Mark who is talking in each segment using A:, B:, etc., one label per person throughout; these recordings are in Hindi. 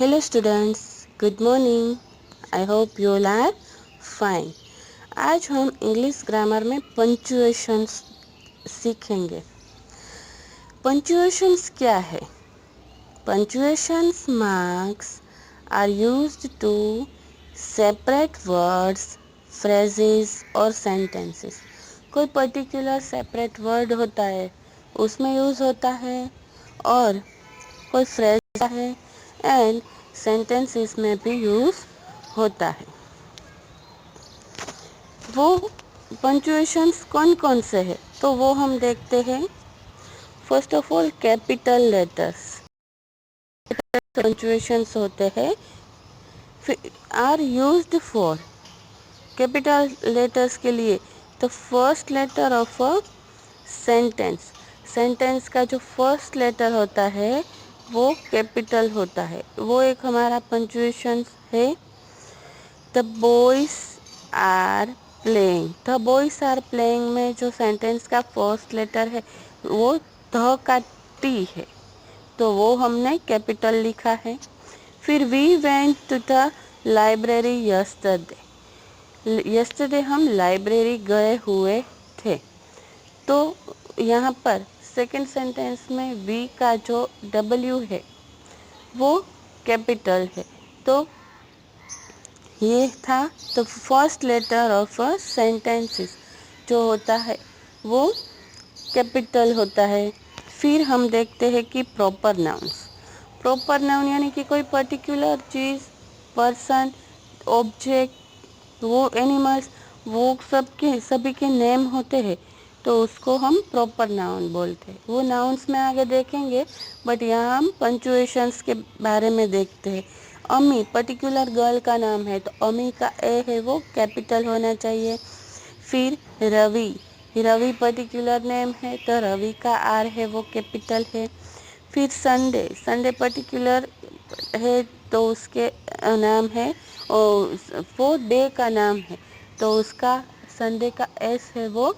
A: Hello students, good morning. I hope you all are fine. आज हम इंग्लिश ग्रामर में पंक्चुएशंस सीखेंगे। पंक्चुएशंस क्या है? Punctuations marks are used to separate words, phrases और सेंटेंसेस। कोई पर्टिकुलर सेपरेट वर्ड होता है, उसमें यूज़ होता है, और कोई फ्रेज है एंड सेंटेंसेस में भी यूज़ होता है। वो पंक्चुएशंस कौन कौन से हैं तो वो हम देखते हैं। First of all capital letters punctuations होते हैं are used for capital letters के लिए the first letter of a sentence. Sentence का जो फर्स्ट लेटर होता है वो कैपिटल होता है, वो एक हमारा पंक्चुएशन है। The boys are playing, the boys are playing में जो सेंटेंस का फर्स्ट लेटर है वो ध का टी है, तो वो हमने कैपिटल लिखा है। फिर we went to the library yesterday, yesterday हम लाइब्रेरी गए हुए थे, तो यहाँ पर सेकंड सेंटेंस में वी का जो डब्ल्यू है वो कैपिटल है, तो ये था the first letter of a sentences जो होता है वो कैपिटल होता है। फिर हम देखते हैं कि प्रॉपर नाउन्स। प्रॉपर नाउन यानी कि कोई पर्टिकुलर चीज़, पर्सन, ऑब्जेक्ट, वो एनिमल्स, वो सभी के नेम होते हैं, तो उसको हम प्रॉपर नाउन बोलते हैं। वो नाउन्स में आगे देखेंगे, बट यहाँ हम पंक्चुएशंस के बारे में देखते हैं। अमी पर्टिकुलर गर्ल का नाम है, तो अमी का ए है वो कैपिटल होना चाहिए। फिर रवि, रवि पर्टिकुलर नेम है, तो रवि का आर है वो कैपिटल है। फिर संडे, संडे पर्टिकुलर है तो उसके नाम है, और वो डे का नाम है तो उसका संडे का एस है वो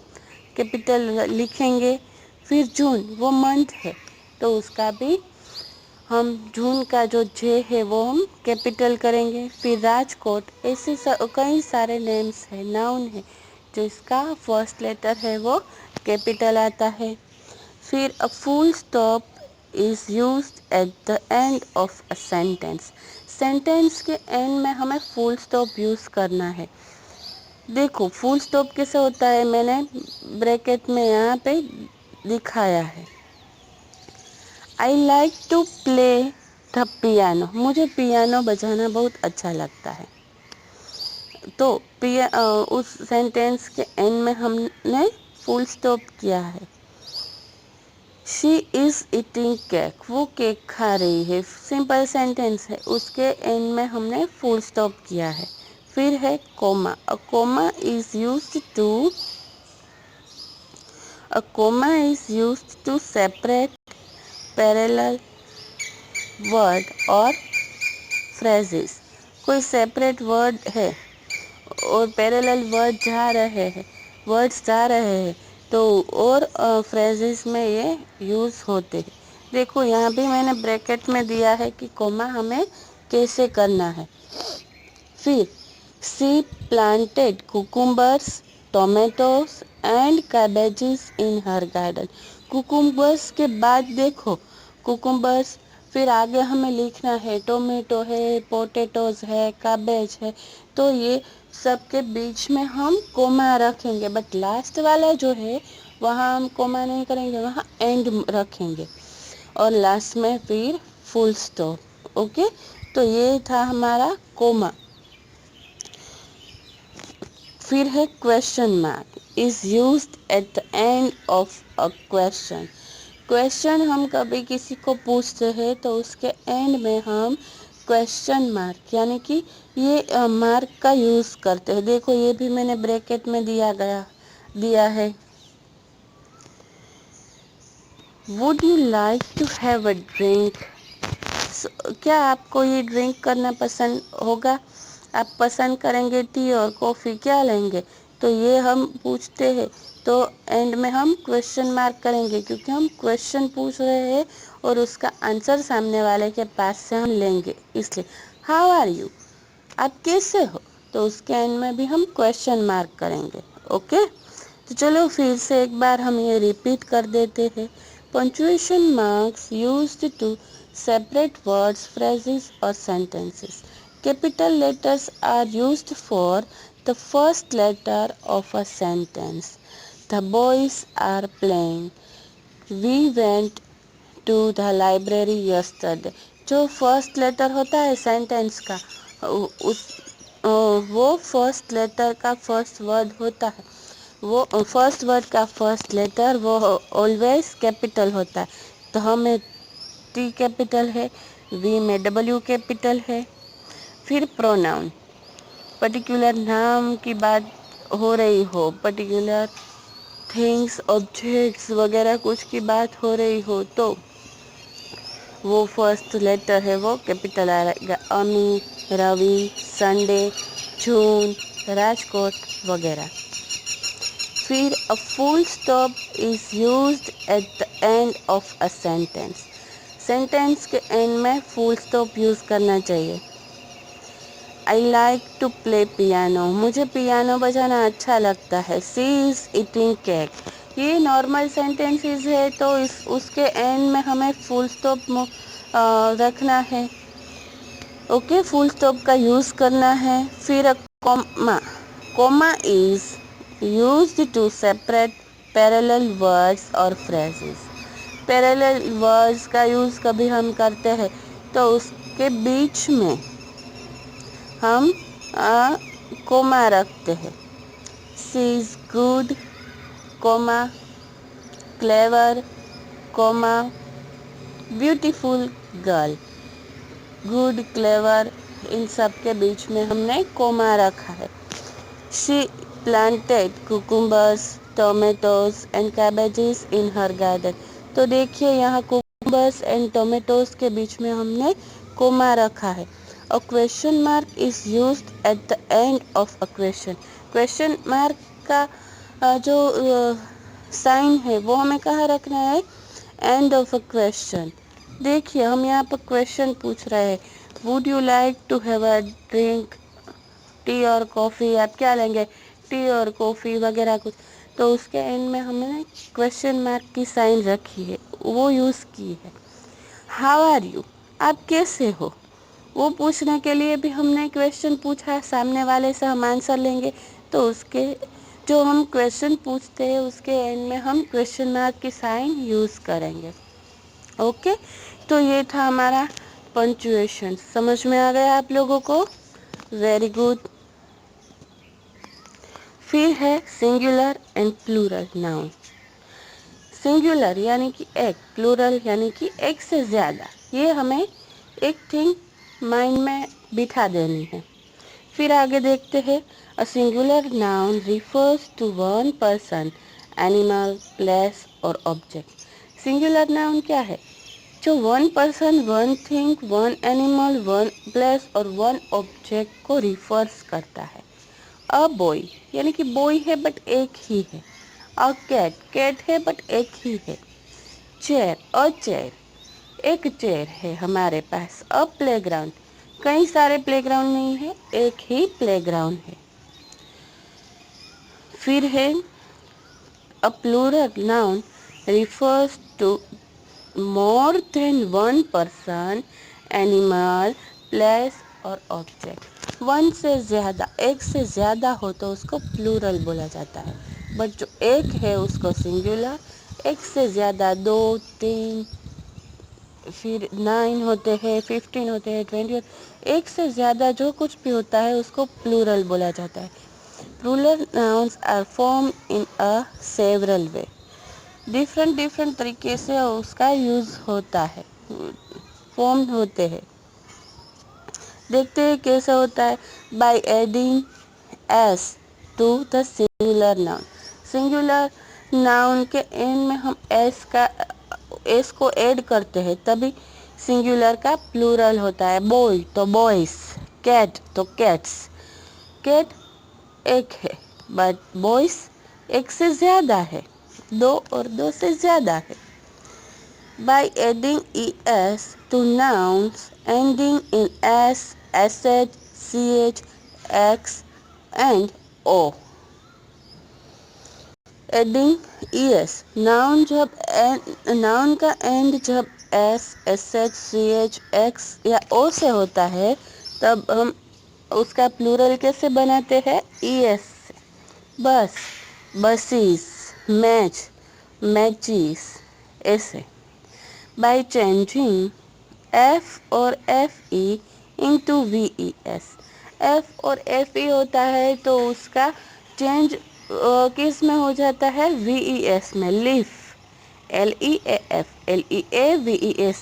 A: कैपिटल लिखेंगे। फिर जून, वो मंथ है तो उसका भी हम जून का जो जे है वो हम कैपिटल करेंगे। फिर राजकोट, ऐसे कई सारे नेम्स है, नाउन है, जो इसका फर्स्ट लेटर है वो कैपिटल आता है। फिर a full stop is used at the end of a sentence, sentence के एंड में हमें फुल स्टॉप यूज़ करना है। देखो फुल स्टॉप कैसे होता है, मैंने ब्रैकेट में यहाँ पे दिखाया है। I like to play the piano, मुझे पियानो बजाना बहुत अच्छा लगता है, तो उस सेंटेंस के एंड में हमने फुल स्टॉप किया है। शी इज़ ईटिंग केक, वो केक खा रही है, सिंपल सेंटेंस है, उसके एंड में हमने फुल स्टॉप किया है। फिर है comma, a comma is used to, a comma is used to separate parallel word और फ्रेजेस। कोई सेपरेट वर्ड है और पैरेलल वर्ड्स जा रहे हैं तो और फ्रेजेस में ये यूज़ होते हैं। देखो यहाँ भी मैंने ब्रैकेट में दिया है कि कोमा हमें कैसे करना है। फिर she planted cucumbers, tomatoes and cabbages in her garden. Cucumbers के बाद देखो कुकुम्बर्स, फिर आगे हमें लिखना है टोमेटो है, पोटैटोज है, कैबेज है, तो ये सब के बीच में हम कोमा रखेंगे, बट लास्ट वाला जो है वहाँ हम कोमा नहीं करेंगे, वहाँ एंड रखेंगे और लास्ट में फिर फुल स्टॉप। ओके, तो ये था हमारा कोमा। फिर है question mark is used at the end of a question. Question हम कभी किसी को पूछते हैं तो उसके एंड में हम क्वेश्चन मार्क यानी कि ये मार्क का यूज़ करते हैं। देखो ये भी मैंने ब्रैकेट में दिया है। Would you like to have a drink, क्या आपको ये ड्रिंक करना पसंद होगा? आप पसंद करेंगे टी और कॉफ़ी, क्या लेंगे? तो ये हम पूछते हैं तो एंड में हम क्वेश्चन मार्क करेंगे क्योंकि हम क्वेश्चन पूछ रहे हैं और उसका आंसर सामने वाले के पास से हम लेंगे, इसलिए हाउ आर यू, आप कैसे हो, तो उसके एंड में भी हम क्वेश्चन मार्क करेंगे। ओके, तो चलो फिर से एक बार हम ये रिपीट कर देते हैं। Punctuation marks used to separate words, phrases or sentences. Capital letters are used for the first letter of a sentence. The boys are playing. We went to the library yesterday. जो फर्स्ट लेटर होता है सेंटेंस का, उस वो फर्स्ट लेटर का फर्स्ट वर्ड होता है, वो फर्स्ट वर्ड का फर्स्ट लेटर वो ऑलवेज कैपिटल होता है। तो हमें टी कैपिटल है, वी में डब्ल्यू कैपिटल है। फिर प्रोनाउन, पर्टिकुलर नाम की बात हो रही हो, पर्टिकुलर थिंग्स ऑब्जेक्ट्स वगैरह कुछ की बात हो रही हो तो वो फर्स्ट लेटर है वो कैपिटल आएगा। अमी, रवि, संडे, जून, राजकोट वगैरह। फिर a full stop is used at the end of a sentence. Sentence के एंड में फुल स्टॉप यूज़ करना चाहिए। I like to play piano, मुझे पियानो बजाना अच्छा लगता है। सी इज़ ईटिंग केक, ये नॉर्मल सेंटेंसेस है तो इस उसके एंड में हमें फुल स्टॉप रखना है। ओके, फुल स्टॉप का यूज़ करना है। फिर comma, comma is used to separate parallel words और फ्रेजेस। पैरेलल वर्ड्स का यूज़ कभी हम करते हैं तो उसके बीच में हम कोमा रखते हैं। She is good, comma, clever, comma, beautiful girl. Good, clever, इन सब के बीच में हमने कोमा रखा है। She planted cucumbers, tomatoes and cabbages in her garden. तो देखिए यहाँ कुकुम्बर्स एंड टोमेटोज के बीच में हमने कोमा रखा है। A question mark is used at the end of a question. Question mark का जो साइन है वो हमें कहाँ रखना है, एंड ऑफ अ क्वेश्चन। देखिए हम यहाँ पर क्वेश्चन पूछ रहे हैं, would you like to have a drink, tea और कॉफ़ी, आप क्या लेंगे, टी और कॉफ़ी वगैरह कुछ। तो उसके एंड में हमने क्वेश्चन मार्क की साइन रखी है, वो यूज़ की है। हाउ आर यू, आप कैसे हो, वो पूछने के लिए भी हमने क्वेश्चन पूछा है, सामने वाले से हम आंसर लेंगे तो उसके जो हम क्वेश्चन पूछते हैं उसके एंड में हम क्वेश्चन मार्क की साइन यूज़ करेंगे। ओके, तो ये था हमारा पंक्चुएशन। समझ में आ गया आप लोगों को? Very good. फिर है singular and plural noun. Singular यानी कि एक, प्लूरल यानी कि एक से ज़्यादा। ये हमें एक थिंग माइंड में बिठा देनी है। फिर आगे देखते हैं, a singular noun refers to one person, animal, place और ऑब्जेक्ट। सिंगुलर नाउन क्या है? जो one person, one thing, one animal, one place और वन ऑब्जेक्ट को रिफर्स करता है। अ बॉय यानी कि बॉय है बट एक ही है। अ कैट, कैट है बट एक ही है। चेयर, अ चेयर, एक चेयर है हमारे पास। अ प्लेग्राउंड, कई सारे प्लेग्राउंड नहीं है, एक ही प्लेग्राउंड है। फिर है a plural noun refers to more than one person, animal, place और ऑब्जेक्ट। वन से ज़्यादा, एक से ज़्यादा हो तो उसको प्लूरल बोला जाता है, बट जो एक है उसको सिंगुलर। एक से ज़्यादा, 2, 3, फिर 9 होते हैं, 15 होते हैं, 20, एक से ज़्यादा जो कुछ भी होता है उसको प्लूरल बोला जाता है। Plural nouns are form in a several way. Different different तरीके से उसका यूज़ होता है, फॉर्म होते हैं। देखते हैं कैसे होता है। By adding S to the singular noun. Singular noun के एंड में हम एस को ऐड करते हैं तभी सिंगुलर का प्लूरल होता है। बॉय तो बॉयज, कैट तो कैट्स। कैट एक है बट बॉयज एक से ज़्यादा है, 2 और 2 से ज़्यादा है। By adding es to nouns ending in s, sh, ch, x and o. Adding es, noun का एंड जब s, sh, ch, x या o से होता है तब हम उसका प्लूरल कैसे बनाते हैं? es से। बस, बसेस, मैच, मैचेस, ऐसे। By changing f और fe into ves, f और fe होता है तो उसका चेंज किस में हो जाता है? ves में, leaf, leaf,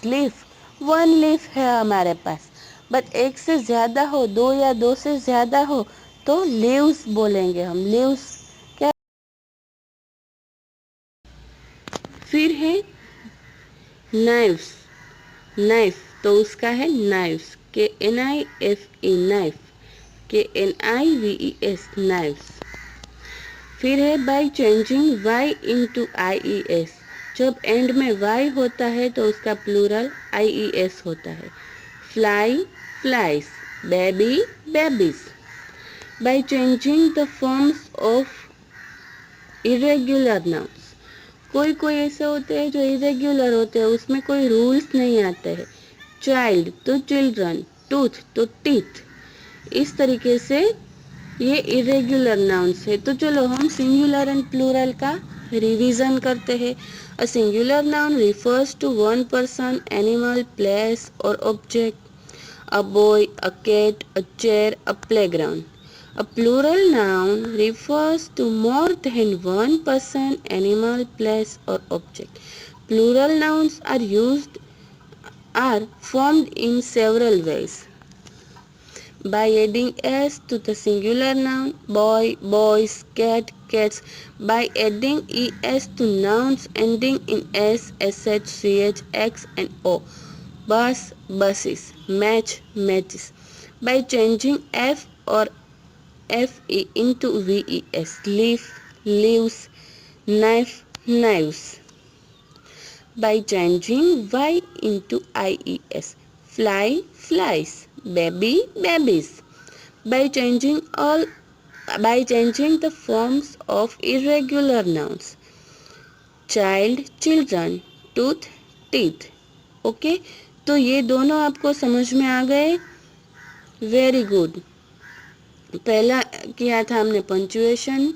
A: leaf, one leaf है हमारे पास। बट एक से ज़्यादा हो, 2 या 2 से ज़्यादा हो तो लीव्स बोलेंगे हम, लीव्स। क्या? फिर है नाइफ्स, नाइफ तो उसका है knifes, KNIFE, knife, KNIVES, knifes. फिर है by changing y into IES, जब एंड में y होता है तो उसका प्लूरल IES होता है। Fly, flies, baby, babies. By changing the forms of irregular nouns, कोई कोई ऐसे होते हैं जो इरेग्युलर होते हैं, उसमें कोई रूल्स नहीं आते हैं। चाइल्ड तो चिल्ड्रन, टूथ तो टीथ, इस तरीके से ये इरेग्युलर नाउन्स है। तो चलो हम सिंगुलर एंड प्लूरल का रिवीजन करते हैं। A singular noun refers to one person, animal, place और object, a boy, a cat, a chair, a playground. A plural noun refers to more than one person, animal, place or object. Plural nouns are formed in several ways. By adding s to the singular noun boy, boys, cat, cats. By adding es to nouns ending in s, sh, ch, x and o. Bus, buses, match, matches. By changing f or fe into ves, leaf, leaves, knife, knives. By changing y into ies, fly, flies, baby, babies. By changing the forms of irregular nouns, child, children, tooth, teeth. Okay, तो ये दोनों आपको समझ में आ गए? Very good. पहला किया था हमने पंचुएशन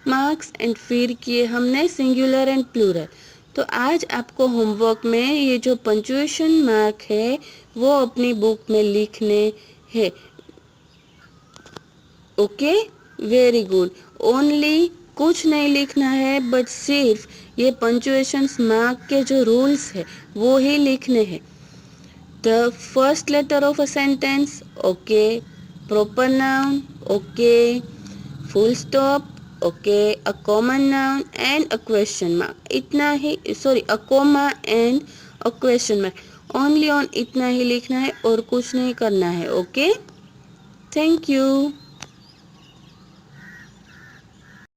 A: मार्क्स एंड फिर किए हमने सिंगुलर एंड प्लूरल। तो आज आपको होमवर्क में ये जो पंचुएशन मार्क है वो अपनी बुक में लिखने हैं। Okay, very good. ओनली कुछ नहीं लिखना है बट सिर्फ ये पंचुएशन मार्क के जो रूल्स है वो ही लिखने हैं। The first letter of a sentence, okay, proper noun, okay, full stop, okay, a common noun and a question mark. इतना ही, sorry, a comma and a question mark. Only on इतना ही लिखना है और कुछ नहीं करना है। Okay, thank you.